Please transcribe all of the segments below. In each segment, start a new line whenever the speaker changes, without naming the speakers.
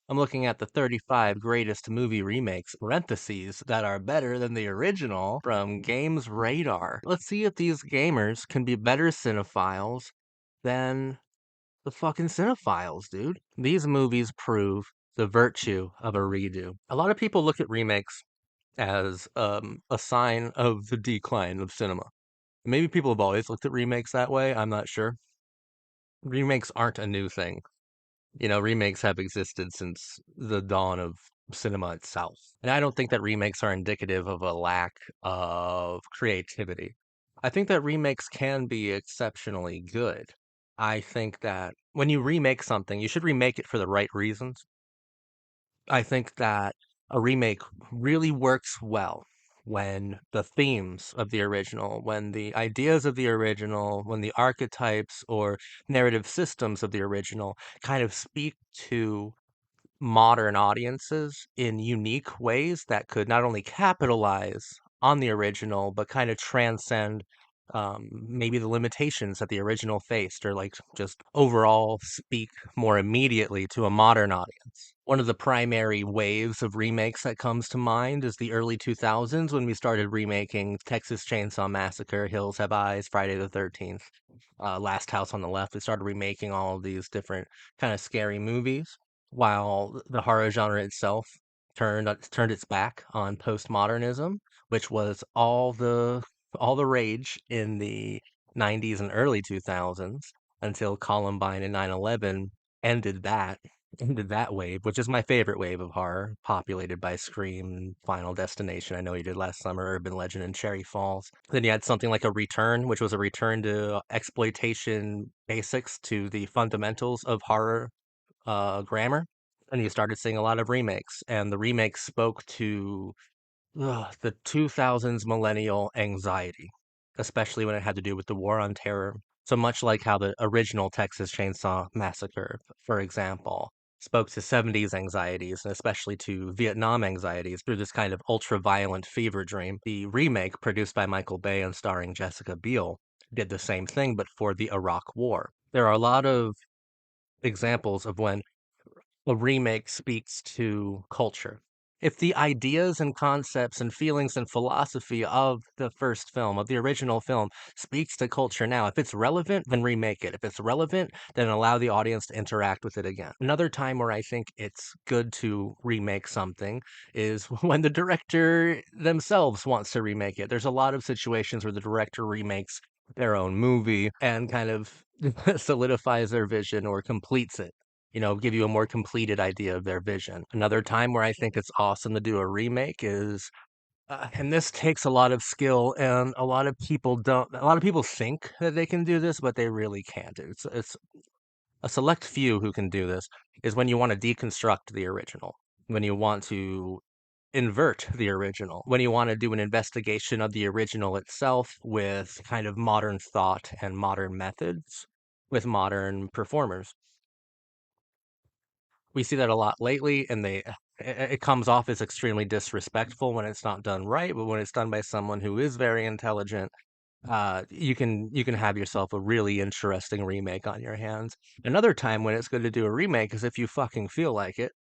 I'm looking at the 35 greatest movie remakes, parentheses, that are better than the original from Games Radar. Let's see if these gamers can be better cinephiles than the fucking cinephiles, dude. These movies prove the virtue of a redo. A lot of people look at remakes as a sign of the decline of cinema. Maybe people have always looked at remakes that way. I'm not sure. Remakes aren't a new thing. Remakes have existed since the dawn of cinema itself. And I don't think that remakes are indicative of a lack of creativity. I think that remakes can be exceptionally good. I think that when you remake something, you should remake it for the right reasons. I think that a remake really works well when the themes of the original, when the ideas of the original, when the archetypes or narrative systems of the original kind of speak to modern audiences in unique ways that could not only capitalize on the original, but kind of transcend maybe the limitations that the original faced, or like just overall speak more immediately to a modern audience. One of the primary waves of remakes that comes to mind is the early 2000s when we started remaking Texas Chainsaw Massacre, Hills Have Eyes, Friday the 13th, Last House on the Left. We started remaking all of these different kind of scary movies while the horror genre itself turned its back on postmodernism, which was all the rage in the 90s and early 2000s until Columbine and 9/11 ended that ended that wave, which is my favorite wave of horror, populated by Scream, Final Destination. I know you did last summer, Urban Legend, and Cherry Falls. Then you had something like a Return, which was a return to exploitation basics, to the fundamentals of horror grammar, and you started seeing a lot of remakes, and the remakes spoke to the 2000s millennial anxiety, especially when it had to do with the war on terror. So much like how the original Texas Chainsaw Massacre, for example, spoke to 70s anxieties and especially to Vietnam anxieties through this kind of ultra-violent fever dream. The remake, produced by Michael Bay and starring Jessica Biel, did the same thing, but for the Iraq War. There are a lot of examples of when a remake speaks to culture. If the ideas and concepts and feelings and philosophy of the first film, of the original film, speaks to culture now, if it's relevant, then remake it. If it's relevant, then allow the audience to interact with it again. Another time where I think it's good to remake something is when the director themselves wants to remake it. There's a lot of situations where the director remakes their own movie and kind of solidifies their vision or completes it, give you a more completed idea of their vision. Another time where I think it's awesome to do a remake is, and this takes a lot of skill, and a lot of people think that they can do this, but they really can't. It's a select few who can do this, is when you want to deconstruct the original, when you want to invert the original, when you want to do an investigation of the original itself with kind of modern thought and modern methods with modern performers. We see that a lot lately, and it comes off as extremely disrespectful when it's not done right, but when it's done by someone who is very intelligent, you can have yourself a really interesting remake on your hands. Another time when it's good to do a remake is if you fucking feel like it.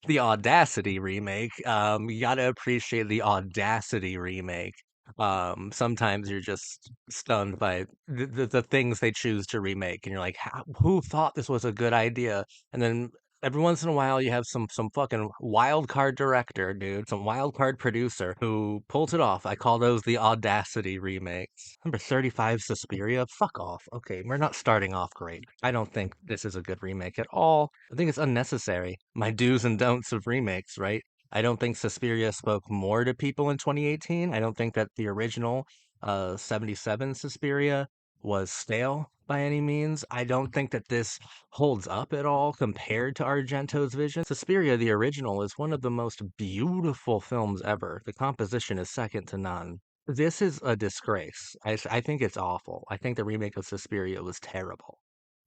The Audacity remake. You gotta appreciate the Audacity remake. Sometimes you're just stunned by the things they choose to remake, and you're like, who thought this was a good idea? And then every once in a while, you have some fucking wild card director, dude, some wild card producer who pulls it off. I call those the Audacity remakes. Number 35, Suspiria. Fuck off. Okay, we're not starting off great. I don't think this is a good remake at all. I think it's unnecessary. My do's and don'ts of remakes, right? I don't think Suspiria spoke more to people in 2018. I don't think that the original 77 Suspiria was stale by any means. I don't think that this holds up at all compared to Argento's vision. Suspiria, the original, is one of the most beautiful films ever. The composition is second to none. This is a disgrace. I think it's awful. I think the remake of Suspiria was terrible.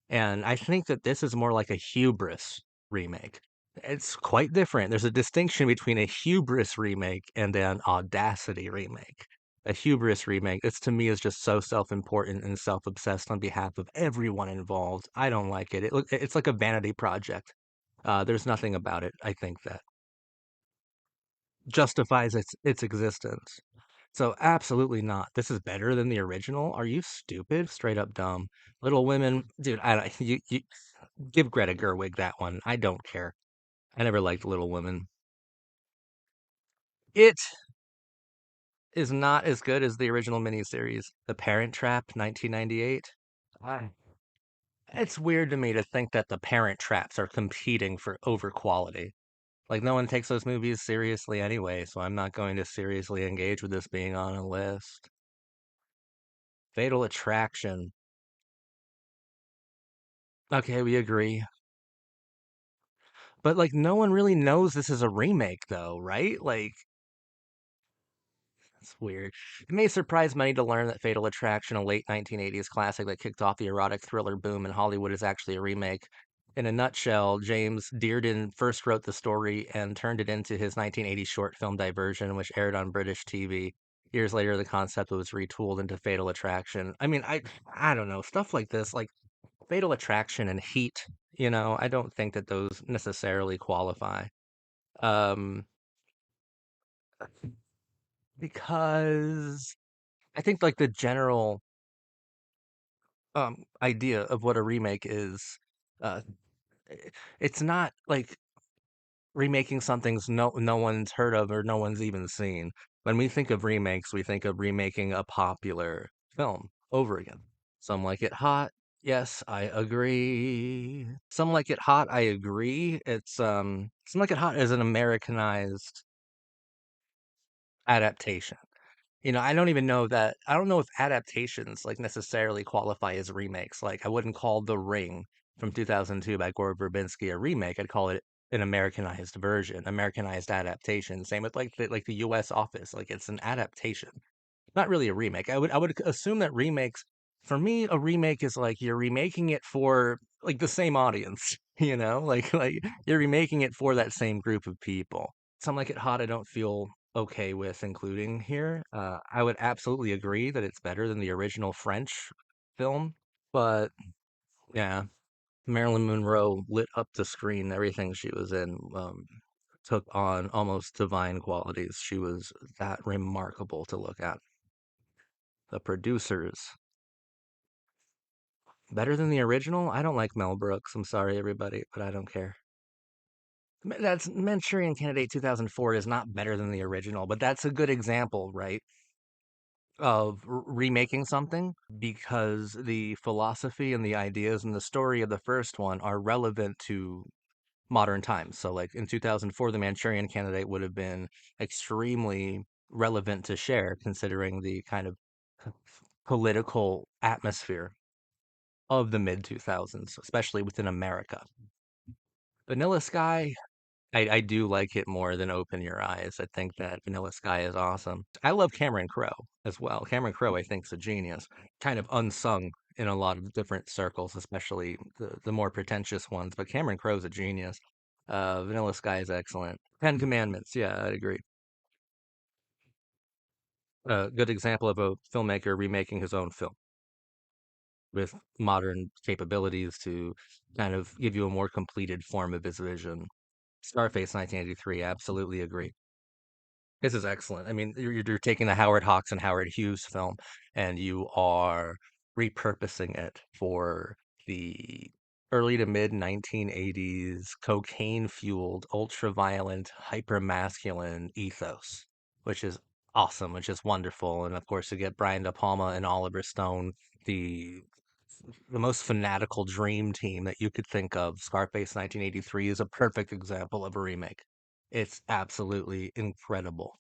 And I think that this is more like a hubris remake. It's quite different. There's a distinction between a hubris remake and an audacity remake. A hubris remake, this to me is just so self-important and self-obsessed on behalf of everyone involved. I don't like it. It's like a vanity project. There's nothing about it, I think, that justifies its existence. So absolutely not. This is better than the original. Are you stupid? Straight up dumb. Little Women, dude. You give Greta Gerwig that one. I don't care. I never liked Little Women. It is not as good as the original miniseries, The Parent Trap, 1998. I- It's weird to me to think that the Parent Traps are competing for over quality. Like no one takes those movies seriously anyway, so I'm not going to seriously engage with this being on a list. Fatal Attraction. Okay, we agree. But like no one really knows this is a remake though, right? Like it's weird. It may surprise many to learn that Fatal Attraction, a late 1980s classic that kicked off the erotic thriller boom in Hollywood, is actually a remake. In a nutshell, James Dearden first wrote the story and turned it into his 1980 short film Diversion, which aired on British TV. Years later, the concept was retooled into Fatal Attraction. I don't know, stuff like this, like Fatal Attraction and Heat, I don't think that those necessarily qualify. Um, because I think like the general idea of what a remake is, uh i- it's not like remaking something's no one's heard of or no one's even seen. When we think of remakes, we think of remaking a popular film over again. Some Like It Hot. Yes, I agree. Some Like It Hot, I agree. Some Like It Hot is an Americanized adaptation. I don't know if adaptations like necessarily qualify as remakes. Like I wouldn't call The Ring from 2002 by Gore Verbinski a remake. I'd call it an Americanized version, Americanized adaptation. Same with like the US Office. Like it's an adaptation, not really a remake. I would assume that remakes, for me, a remake is like you're remaking it for like the same audience, like you're remaking it for that same group of people. Some Like It Hot, I don't feel okay with including here. I would absolutely agree that it's better than the original French film, but yeah, Marilyn Monroe lit up the screen. Everything she was in took on almost divine qualities. She was that remarkable to look at. The producers. Better than the original? I don't like Mel Brooks. I'm sorry, everybody, but I don't care. That's Manchurian Candidate 2004 is not better than the original, but that's a good example, right, of remaking something because the philosophy and the ideas and the story of the first one are relevant to modern times. So, like in 2004, The Manchurian Candidate would have been extremely relevant to share, considering the kind of political atmosphere of the mid 2000s, especially within America. Vanilla Sky, I do like it more than Open Your Eyes. I think that Vanilla Sky is awesome. I love Cameron Crowe as well. Cameron Crowe, I think, is a genius. Kind of unsung in a lot of different circles, especially the more pretentious ones. But Cameron Crowe's a genius. Vanilla Sky is excellent. Ten Commandments, yeah, I'd agree. A good example of a filmmaker remaking his own film with modern capabilities to kind of give you a more completed form of his vision. Scarface 1983, absolutely agree. This is excellent. I mean, you're taking the Howard Hawks and Howard Hughes film and you are repurposing it for the early to mid 1980s cocaine fueled, ultra violent, hyper masculine ethos, which is awesome, which is wonderful. And of course, to get Brian De Palma and Oliver Stone, the the most fanatical dream team that you could think of. Scarface 1983 is a perfect example of a remake. It's absolutely incredible.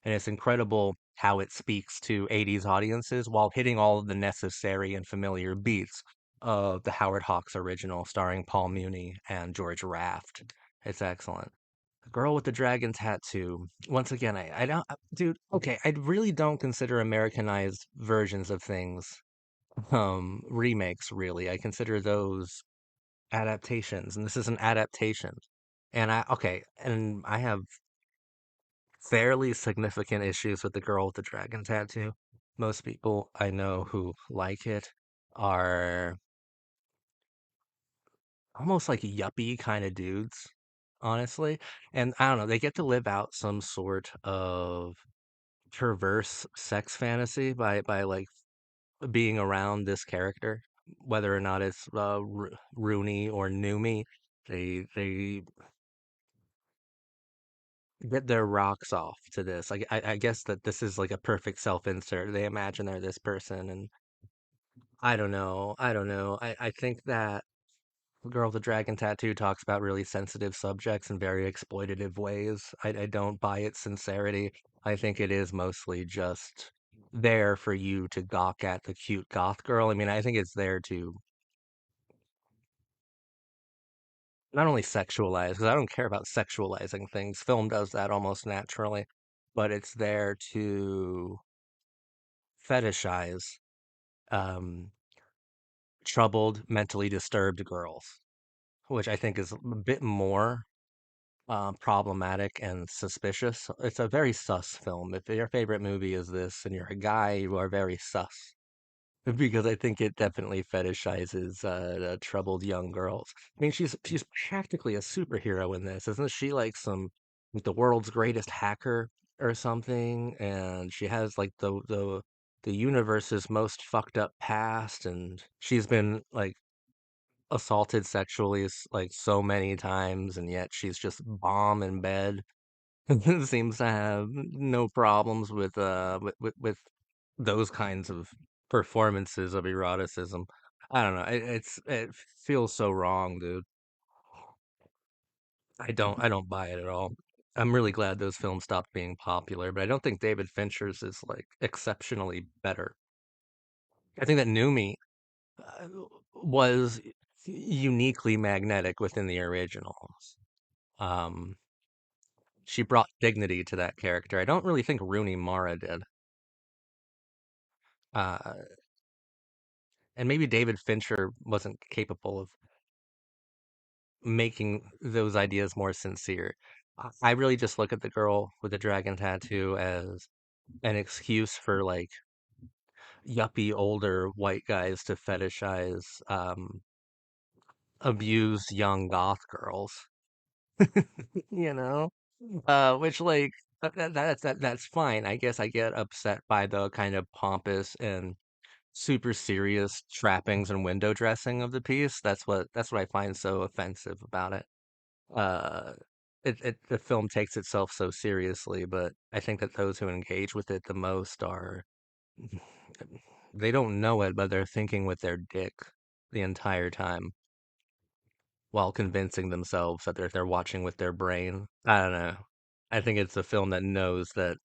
And it's incredible how it speaks to 80s audiences while hitting all of the necessary and familiar beats of the Howard Hawks original starring Paul Muni and George Raft. It's excellent. The Girl with the Dragon Tattoo. Once again, I don't, dude, okay, I really don't consider Americanized versions of things remakes really. I consider those adaptations, and this is an adaptation. And I have fairly significant issues with the Girl with the Dragon Tattoo. Most people I know who like it are almost like yuppie kind of dudes, honestly. And I don't know, they get to live out some sort of perverse sex fantasy by like being around this character, whether or not it's Rooney or Numi. They get their rocks off to this. Like I guess that this is like a perfect self-insert. They imagine they're this person, and I don't know. I don't know. I think that Girl with the Dragon Tattoo talks about really sensitive subjects in very exploitative ways. I don't buy its sincerity. I think it is mostly just there for you to gawk at the cute goth girl. I mean, I think it's there to not only sexualize, because I don't care about sexualizing things. Film does that almost naturally, but it's there to fetishize um, troubled, mentally disturbed girls, which I think is a bit more problematic and suspicious. It's a very sus film. If your favorite movie is this and you're a guy, you are very sus. Because I think it definitely fetishizes troubled young girls. I mean, she's practically a superhero in this, isn't she? Like like the world's greatest hacker or something, and she has like the universe's most fucked up past, and she's been like assaulted sexually like so many times, and yet she's just bomb in bed. Seems to have no problems with those kinds of performances of eroticism. I don't know. It feels so wrong, dude. I don't buy it at all. I'm really glad those films stopped being popular, but I don't think David Fincher's is like exceptionally better. I think that Numi uh, was uniquely magnetic within the originals. Um, she brought dignity to that character. I don't really think Rooney Mara did. Uh, and maybe David Fincher wasn't capable of making those ideas more sincere. I really just look at the girl with the dragon tattoo as an excuse for like yuppie older white guys to fetishize abused young goth girls, you know? Which like that's fine. I guess I get upset by the kind of pompous and super serious trappings and window dressing of the piece. That's what I find so offensive about it. Uh, the film takes itself so seriously, but I think that those who engage with it the most are they don't know it, but they're thinking with their dick the entire time while convincing themselves that they're watching with their brain. I don't know. I think it's a film that knows that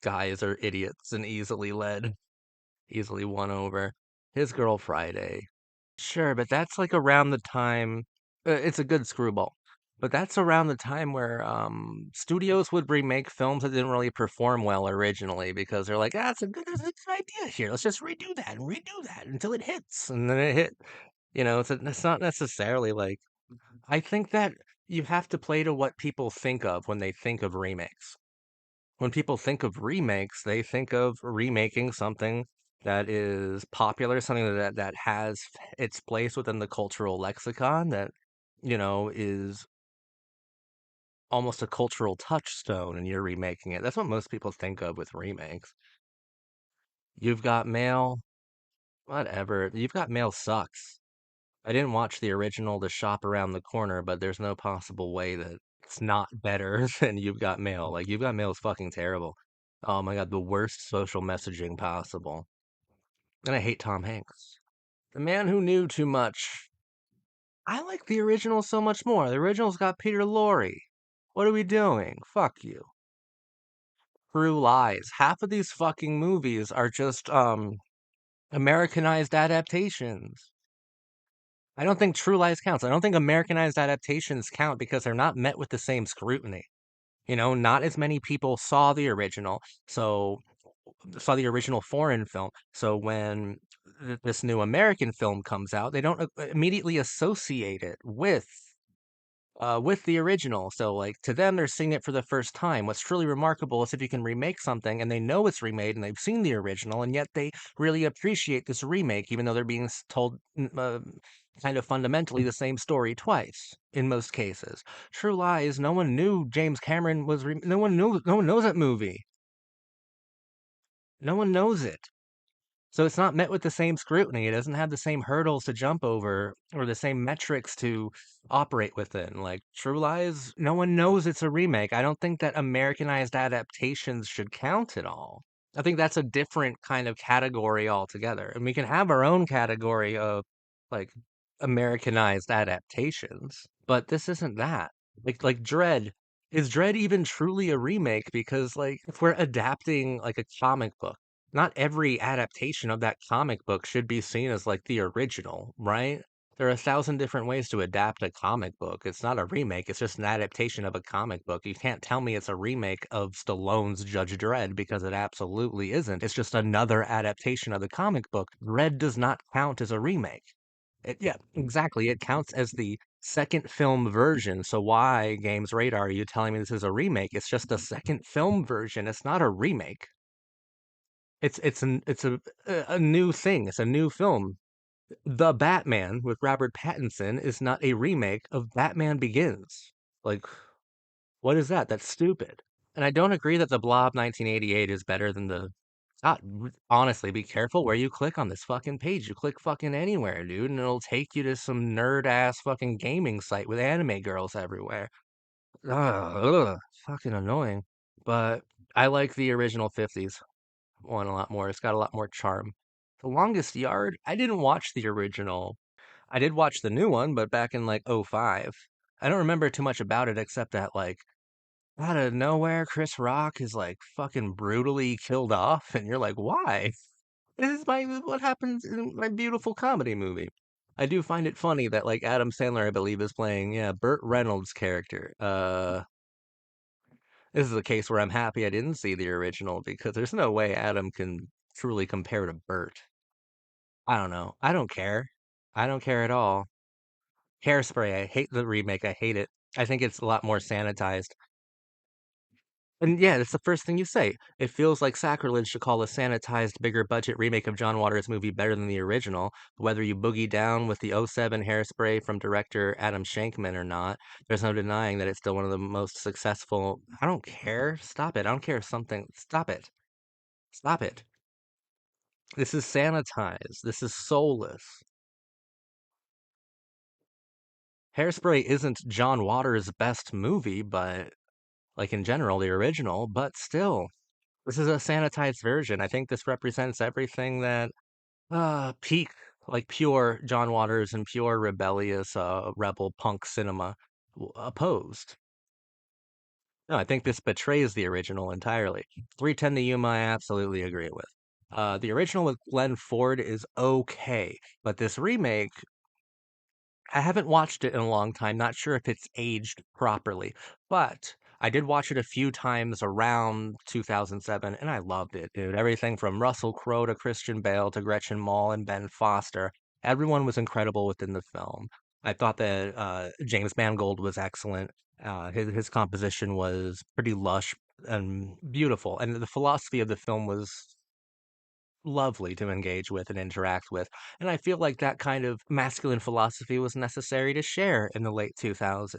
guys are idiots and easily led, easily won over. His Girl Friday. Sure, but that's like around the time it's a good screwball. But that's around the time where studios would remake films that didn't really perform well originally because they're like, ah, it's a good idea here. Let's just redo that until it hits. And then it hit. It's not necessarily like I think that you have to play to what people think of when they think of remakes. When people think of remakes, they think of remaking something that is popular, something that has its place within the cultural lexicon that, is almost a cultural touchstone and you're remaking it. That's what most people think of with remakes. You've Got Mail, whatever. You've Got Mail sucks. I didn't watch the original The Shop Around the Corner, but there's no possible way that it's not better than You've Got Mail. Like, You've Got Mail is fucking terrible. Oh my God, the worst social messaging possible. And I hate Tom Hanks. The Man Who Knew Too Much. I like the original so much more. The original's got Peter Lorre. What are we doing? Fuck you. True Lies. Half of these fucking movies are just Americanized adaptations. I don't think True Lies counts. I don't think Americanized adaptations count because they're not met with the same scrutiny. Not as many people saw the original foreign film. So when this new American film comes out, they don't immediately associate it with with the original. So, like, to them, they're seeing it for the first time. What's truly remarkable is if you can remake something and they know it's remade and they've seen the original, and yet they really appreciate this remake, even though they're being told kind of fundamentally the same story twice in most cases. True Lies, no one knew James Cameron was, no one knows that movie. No one knows it. So it's not met with the same scrutiny. It doesn't have the same hurdles to jump over or the same metrics to operate within. Like True Lies, no one knows it's a remake. I don't think that Americanized adaptations should count at all. I think that's a different kind of category altogether. And we can have our own category of like Americanized adaptations, but this isn't that. Like Dread. Is Dread even truly a remake? Because like if we're adapting like a comic book, not every adaptation of that comic book should be seen as like the original, right? There are a thousand different ways to adapt a comic book. It's not a remake, it's just an adaptation of a comic book. You can't tell me it's a remake of Stallone's Judge Dredd because it absolutely isn't. It's just another adaptation of the comic book. Dredd does not count as a remake. Yeah, exactly. It counts as the second film version. So why, Games Radar, are you telling me this is a remake? It's just a second film version. It's not a remake. It's a new thing. It's a new film. The Batman with Robert Pattinson is not a remake of Batman Begins. Like, what is that? That's stupid. And I don't agree that the Blob 1988 is better than the. God, honestly, be careful where you click on this fucking page. You click fucking anywhere, dude, and it'll take you to some nerd ass fucking gaming site with anime girls everywhere. Ugh, fucking annoying. But I like the original 50s one a lot more. It's got a lot more charm. The Longest Yard, I didn't watch the original. I did watch the new one, but back in like '05. I don't remember too much about it except that like out of nowhere Chris Rock is like fucking brutally killed off and you're like, "Why?" This is my what happens in my beautiful comedy movie. I do find it funny that like Adam Sandler, I believe, is playing, yeah, Burt Reynolds' character. This is a case where I'm happy I didn't see the original because there's no way Adam can truly compare to Burt. I don't know. I don't care. I don't care at all. Hairspray, I hate the remake. I hate it. I think it's a lot more sanitized. And yeah, it's the first thing you say. It feels like sacrilege to call a sanitized, bigger budget remake of John Waters' movie better than the original. Whether you boogie down with the '07 Hairspray from director Adam Shankman or not, there's no denying that it's still one of the most successful. I don't care. Stop it. I don't care if something. Stop it. Stop it. This is sanitized. This is soulless. Hairspray isn't John Waters' best movie, but like in general, the original, but still, this is a sanitized version. I think this represents everything that peak like pure John Waters and pure rebellious rebel punk cinema opposed. No, I think this betrays the original entirely. 310 to Yuma, I absolutely agree with. The original with Glenn Ford is okay, but this remake I haven't watched it in a long time, not sure if it's aged properly, but I did watch it a few times around 2007 and I loved it, dude. Everything from Russell Crowe to Christian Bale to Gretchen Mol and Ben Foster. Everyone was incredible within the film. I thought that James Mangold was excellent. His composition was pretty lush and beautiful, and the philosophy of the film was lovely to engage with and interact with. And I feel like that kind of masculine philosophy was necessary to share in the late 2000s,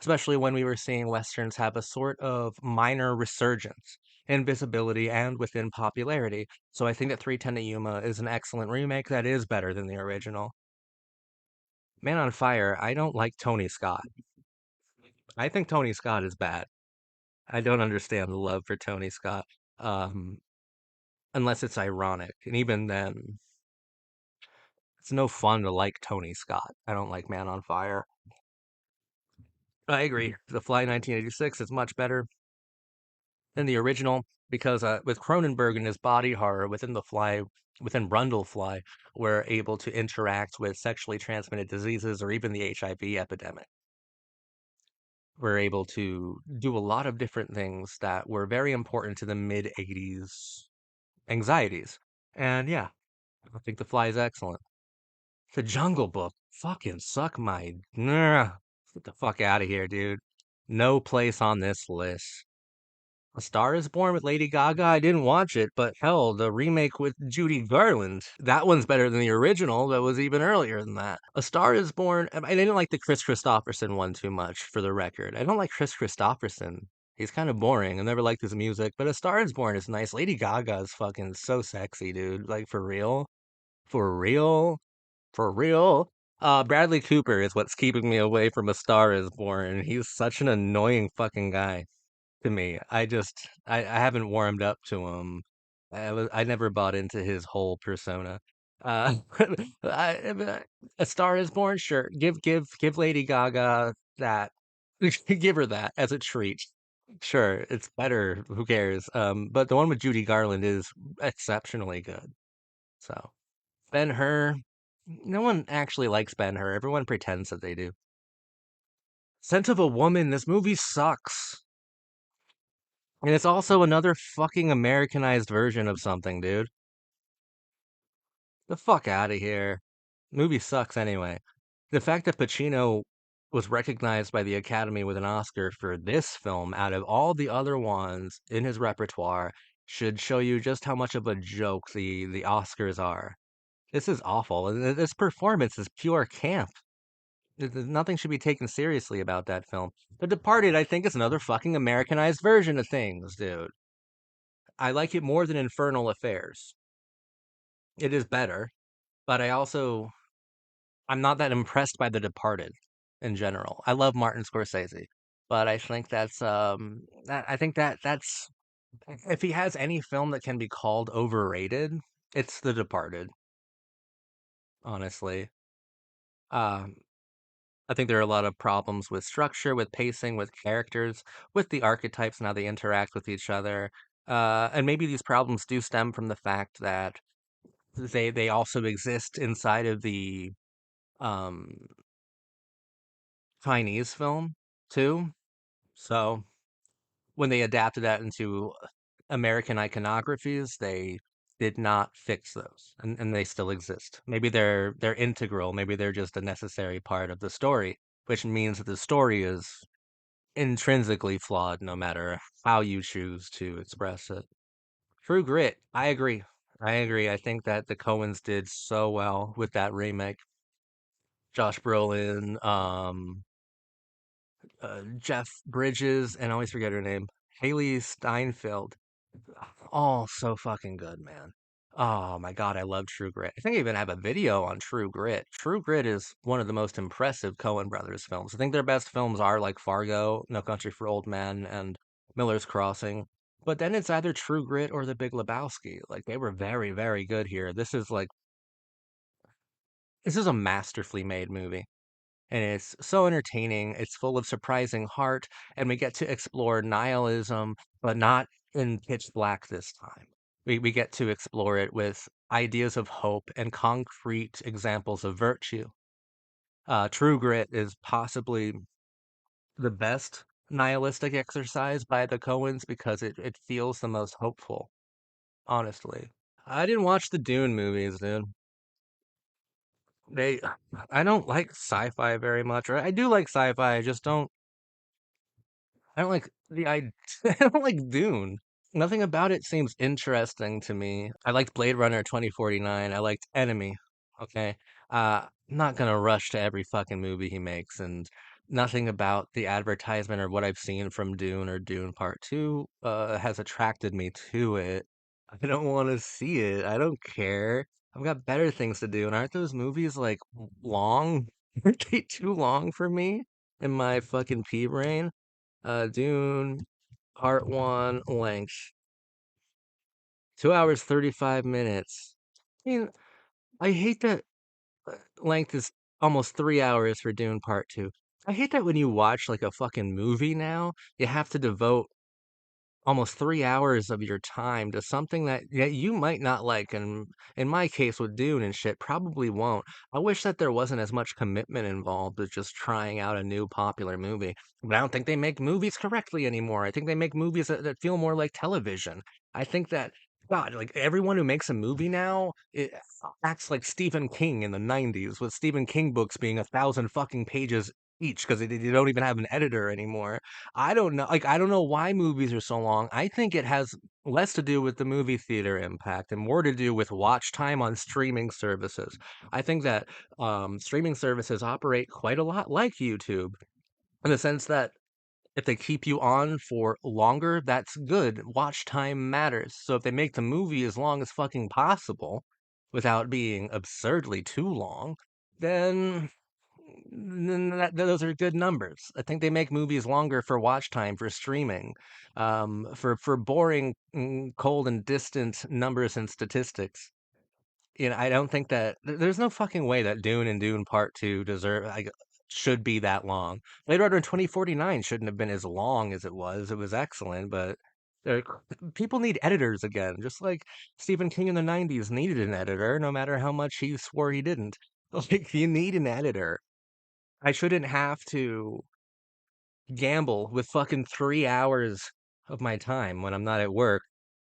especially when we were seeing Westerns have a sort of minor resurgence in visibility and within popularity. So I think that 310 to Yuma is an excellent remake that is better than the original. Man on Fire, I don't like Tony Scott. I think Tony Scott is bad. I don't understand the love for Tony Scott. Um, unless it's ironic. And even then, it's no fun to like Tony Scott. I don't like Man on Fire. I agree. The Fly 1986 is much better than the original because with Cronenberg and his body horror within the Fly, within Brundlefly, we're able to interact with sexually transmitted diseases or even the HIV epidemic. We're able to do a lot of different things that were very important to the mid 80s anxieties. And yeah, I think The Fly is excellent. The Jungle Book, fucking suck my. Nah. Get the fuck out of here, dude. No place on this list. A Star is Born with Lady Gaga. I didn't watch it, but hell, the remake with Judy Garland, that one's better than the original that was even earlier than that. A Star is Born, I didn't like the Chris Christopherson one too much, for the record. I don't like Chris Christopherson. He's kind of boring. I never liked his music, but A Star is Born is nice. Lady Gaga is fucking so sexy, dude. Like, for real? For real? For real? Bradley Cooper is what's keeping me away from A Star is Born. He's such an annoying fucking guy to me. I haven't warmed up to him. I never bought into his whole persona. Uh, A Star is Born, sure. Give Lady Gaga that. Give her that as a treat. Sure, it's better. Who cares? But the one with Judy Garland is exceptionally good. So Ben-Hur, no one actually likes Ben-Hur. Everyone pretends that they do. Scent of a Woman, this movie sucks. And it's also another fucking Americanized version of something, dude. The fuck out of here. Movie sucks anyway. The fact that Pacino was recognized by the Academy with an Oscar for this film out of all the other ones in his repertoire should show you just how much of a joke the Oscars are. This is awful. This performance is pure camp. Nothing should be taken seriously about that film. The Departed, I think, is another fucking Americanized version of things, dude. I like it more than Infernal Affairs. It is better, but I'm not that impressed by The Departed in general. I love Martin Scorsese, but I think I think that's if he has any film that can be called overrated, it's The Departed, honestly. Um I think there are a lot of problems with structure, with pacing, with characters, with the archetypes and how they interact with each other. And maybe these problems do stem from the fact that they also exist inside of the um, Chinese film too. So when they adapted that into American iconographies, they did not fix those, and they still exist. Maybe they're integral. Maybe they're just a necessary part of the story, which means that the story is intrinsically flawed no matter how you choose to express it. True Grit, I agree. I agree. I think that the Coens did so well with that remake. Josh Brolin, Jeff Bridges, and I always forget her name. Haley Steinfeld. All so fucking good, man. Oh my God, I love True Grit. I think I even have a video on True Grit. True Grit is one of the most impressive Coen Brothers films. I think their best films are like Fargo, No Country for Old Men, and Miller's Crossing. But then it's either True Grit or The Big Lebowski. Like they were very, very good here. This is a masterfully made movie. And it's so entertaining. It's full of surprising heart, and we get to explore nihilism, but not in pitch black this time. We get to explore it with ideas of hope and concrete examples of virtue. True Grit is possibly the best nihilistic exercise by the Coens because it feels the most hopeful, honestly. I didn't watch the Dune movies, dude. They, I don't like sci-fi very much, or I do like sci-fi, I don't like I don't like Dune. Nothing about it seems interesting to me. I liked Blade Runner 2049. I liked Enemy. Okay. I'm not gonna rush to every fucking movie he makes, and nothing about the advertisement or what I've seen from Dune or Dune Part 2 has attracted me to it. I don't want to see it. I don't care. I've got better things to do, and aren't those movies like long? Aren't they too long for me in my fucking pea brain? Dune Part 1 length, 2 hours 35 minutes. I mean, I hate that length is almost 3 hours for Dune Part 2. I hate that when you watch like a fucking movie now, you have to devote almost 3 hours of your time to something that yeah, you might not like. And in my case with Dune and shit, probably won't. I wish that there wasn't as much commitment involved with just trying out a new popular movie. But I don't think they make movies correctly anymore. I think they make movies that feel more like television. I think that, God, like everyone who makes a movie now, it acts like Stephen King in the 90s, with Stephen King books being 1,000 fucking pages each because they don't even have an editor anymore. I don't know. Like, I don't know why movies are so long. I think it has less to do with the movie theater impact and more to do with watch time on streaming services. I think that streaming services operate quite a lot like YouTube in the sense that if they keep you on for longer, that's good. Watch time matters. So if they make the movie as long as fucking possible without being absurdly too long, then those are good numbers. I think they make movies longer for watch time for streaming, for boring, cold and distant numbers and statistics. I don't think that there's no fucking way that Dune and Dune Part Two deserve like should be that long. Blade Runner 2049 shouldn't have been as long as it was. It was excellent, but there, people need editors again, just like Stephen King in the 90s needed an editor, no matter how much he swore he didn't. Like, you need an editor. I shouldn't have to gamble with fucking 3 hours of my time when I'm not at work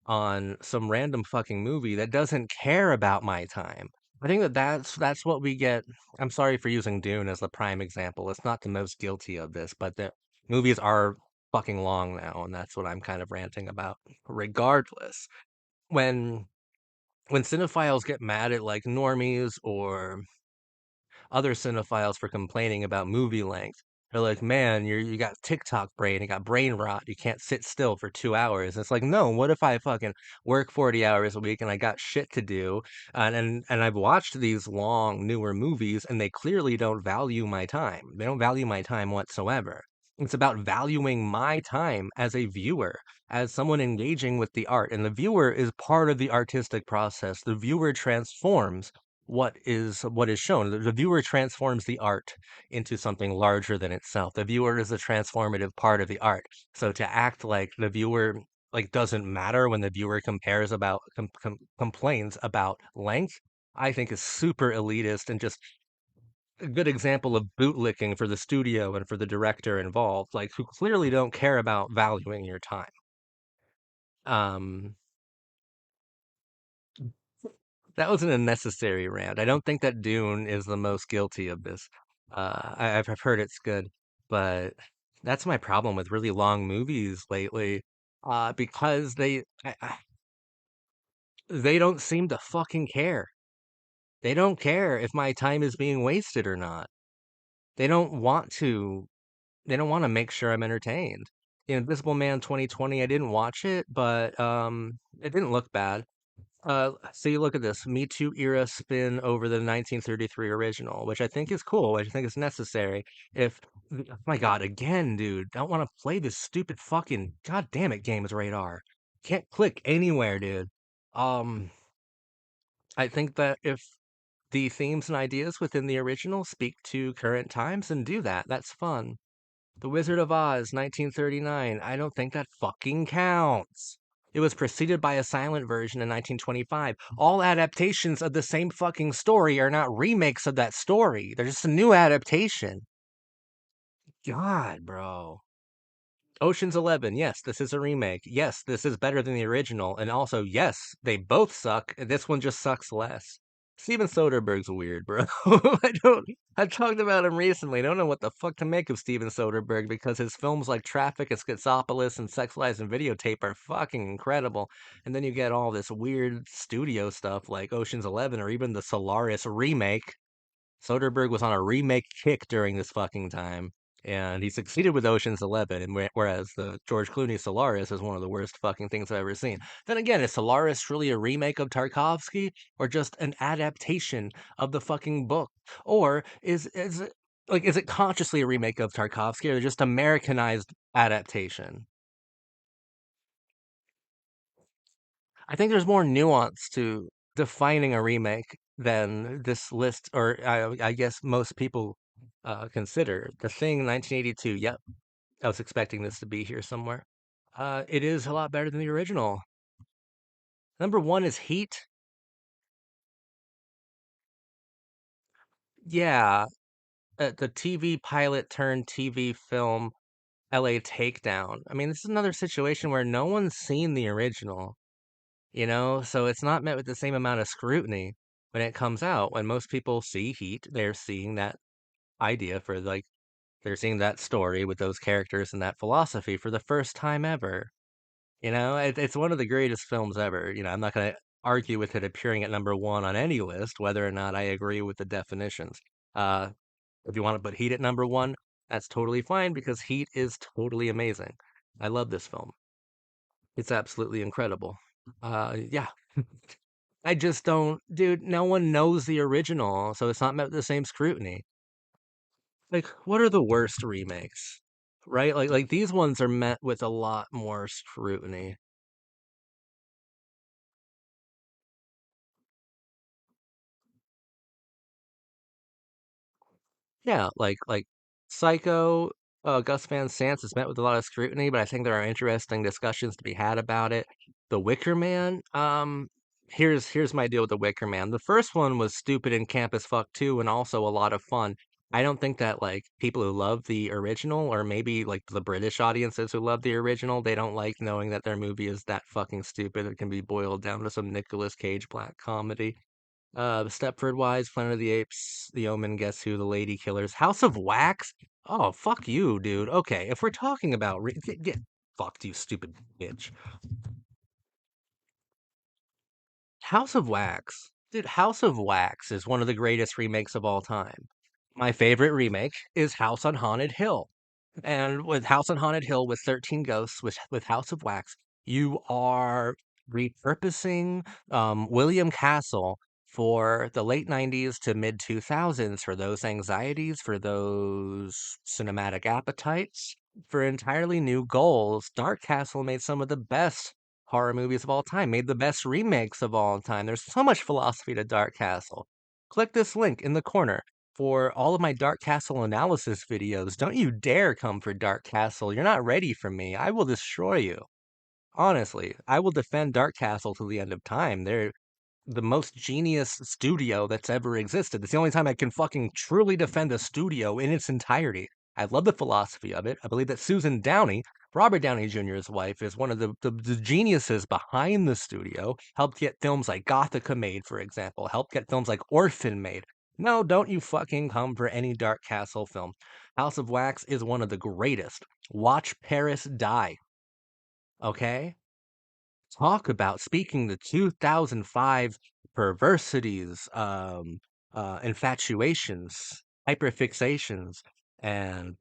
on some random fucking movie that doesn't care about my time. I think that that's what we get. I'm sorry for using Dune as the prime example. It's not the most guilty of this, but the movies are fucking long now, and that's what I'm kind of ranting about. Regardless, when when cinephiles get mad at like normies or other cinephiles for complaining about movie length. They're like, man, you got TikTok brain, you got brain rot, you can't sit still for 2 hours. It's like, no, what if I fucking work 40 hours a week and I got shit to do? And I've watched these long, newer movies and they clearly don't value my time. They don't value my time whatsoever. It's about valuing my time as a viewer, as someone engaging with the art. And the viewer is part of the artistic process. The viewer transforms what is shown. The viewer transforms the art into something larger than itself. The viewer is a transformative part of the art. So to act like the viewer like doesn't matter when the viewer compares about complains about length, I think is super elitist and just a good example of bootlicking for the studio and for the director involved, like who clearly don't care about valuing your time. Um, That was an unnecessary rant. I don't think that Dune is the most guilty of this. I've heard it's good, but that's my problem with really long movies lately. Because they don't seem to fucking care. They don't care if my time is being wasted or not. They don't want to. They don't want to make sure I'm entertained. Invisible Man 2020, I didn't watch it, but it didn't look bad. So you look at this Me Too era spin over the 1933 original, which I think is cool, which I think is necessary. If, oh my God, again, dude, don't want to play this stupid fucking, God damn it, games radar. Can't click anywhere, dude. Um, I think that if the themes and ideas within the original speak to current times, and do that. That's fun. The Wizard of Oz, 1939. I don't think that fucking counts. It was preceded by a silent version in 1925. All adaptations of the same fucking story are not remakes of that story. They're just a new adaptation. God, bro. Ocean's 11. Yes, this is a remake. Yes, this is better than the original. And also, yes, they both suck. This one just sucks less. Steven Soderbergh's weird, bro. I've talked about him recently. I don't know what the fuck to make of Steven Soderbergh because his films like Traffic and Schizopolis and Sex, Lies, and Videotape are fucking incredible. And then you get all this weird studio stuff like Ocean's 11 or even the Solaris remake. Soderbergh was on a remake kick during this fucking time, and he succeeded with Ocean's 11, and whereas the George Clooney Solaris is one of the worst fucking things I've ever seen. Then again, is Solaris truly a remake of Tarkovsky, or just an adaptation of the fucking book? Or is it consciously a remake of Tarkovsky, or just Americanized adaptation? I think there's more nuance to defining a remake than this list, or I guess most people consider. The Thing, 1982. Yep, I was expecting this to be here somewhere. It is a lot better than the original. Number one is Heat. Yeah, the TV pilot turned TV film LA Takedown. I mean, this is another situation where no one's seen the original. So it's not met with the same amount of scrutiny when it comes out. When most people see Heat, they're seeing that idea for like They're seeing that story with those characters and that philosophy for the first time ever. It's one of the greatest films ever. I'm not going to argue with it appearing at number one on any list, whether or not I agree with the definitions. Uh, if you want to put Heat at number one, that's totally fine because Heat is totally amazing. I love this film. It's absolutely incredible. Yeah. I just don't, dude, no one knows the original, so it's not met with the same scrutiny. Like, what are the worst remakes? Right? Like these ones are met with a lot more scrutiny. Yeah, like Psycho, Gus Van Sant is met with a lot of scrutiny, but I think there are interesting discussions to be had about it. The Wicker Man, here's my deal with the Wicker Man. The first one was stupid and camp as fuck too, and also a lot of fun. I don't think that like people who love the original, or maybe like the British audiences who love the original, they don't like knowing that their movie is that fucking stupid. It can be boiled down to some Nicolas Cage black comedy. The Stepford Wives, Planet of the Apes, The Omen, Guess Who, The Lady Killers, House of Wax. Oh, fuck you, dude. Okay, if we're talking about get fucked, you stupid bitch. House of Wax, dude. House of Wax is one of the greatest remakes of all time. My favorite remake is House on Haunted Hill. And with House on Haunted Hill with 13 Ghosts, with House of Wax, you are repurposing William Castle for the late 90s to mid 2000s for those anxieties, for those cinematic appetites, for entirely new goals. Dark Castle made some of the best horror movies of all time, made the best remakes of all time. There's so much philosophy to Dark Castle. Click this link in the corner for all of my Dark Castle analysis videos. Don't you dare come for Dark Castle. You're not ready for me. I will destroy you. Honestly, I will defend Dark Castle to the end of time. They're the most genius studio that's ever existed. It's the only time I can fucking truly defend a studio in its entirety. I love the philosophy of it. I believe that Susan Downey, Robert Downey Jr.'s wife, is one of the geniuses behind the studio. Helped get films like Gothica made, for example. Helped get films like Orphan made. No, don't you fucking come for any Dark Castle film. House of Wax is one of the greatest. Watch Paris die. Okay? Talk about speaking the 2005 perversities, infatuations, hyperfixations, and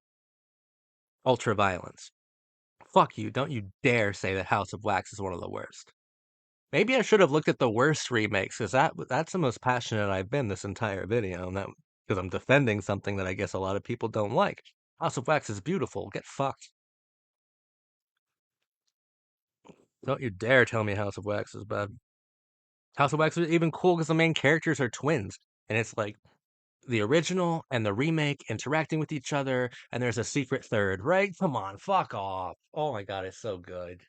ultraviolence. Fuck you. Don't you dare say that House of Wax is one of the worst. Maybe I should have looked at the worst remakes, because that's the most passionate I've been this entire video, and that because I'm defending something that I guess a lot of people don't like. House of Wax is beautiful. Get fucked. Don't you dare tell me House of Wax is bad. House of Wax is even cool because the main characters are twins. And it's like the original and the remake interacting with each other, and there's a secret third, right? Come on, fuck off. Oh my god, it's so good.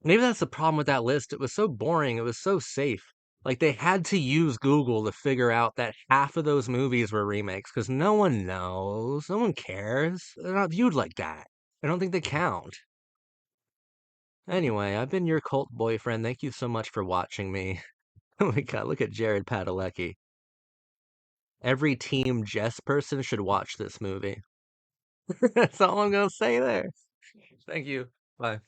Maybe that's the problem with that list. It was so boring, it was so safe. Like they had to use Google to figure out that half of those movies were remakes because no one knows, no one cares. They're not viewed like that. I don't think they count. Anyway, I've been your cult boyfriend. Thank you so much for watching me. Oh my god, look at Jared Padalecki. Every Team Jess person should watch this movie. That's all I'm gonna say there. Thank you. Bye.